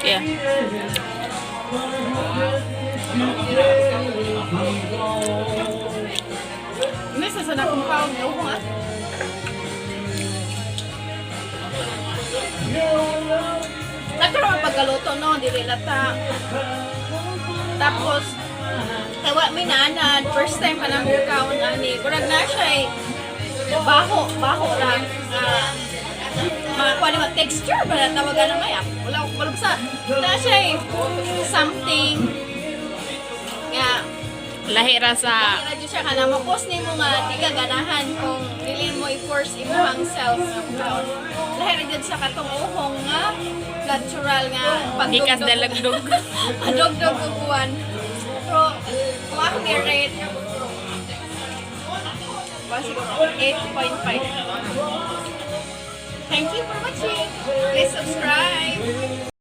Yeah. Ini sasana kong kaon niyo ko nga. Nagkaroon ang pagkaluto, no? Dili lata. Tapos, tawa may naanad. First time pa namin kaon ani. Kurag na siya eh. Baho lang. Mga kuha naman texture ba na tawagan na maya. Wala sa. Na siya eh. Something. Nga. Lahira sa Radyo siya ka na mapos ni mo nga di ka ganahan kung dili mo i-force imong self nga kaon. Lahir jud sa katong uhong nga natural nga gikas dalagdog. Adog-dog uguan. Pero kung ako ni-rate basi ko 8.5. Thank you for watching. Please subscribe.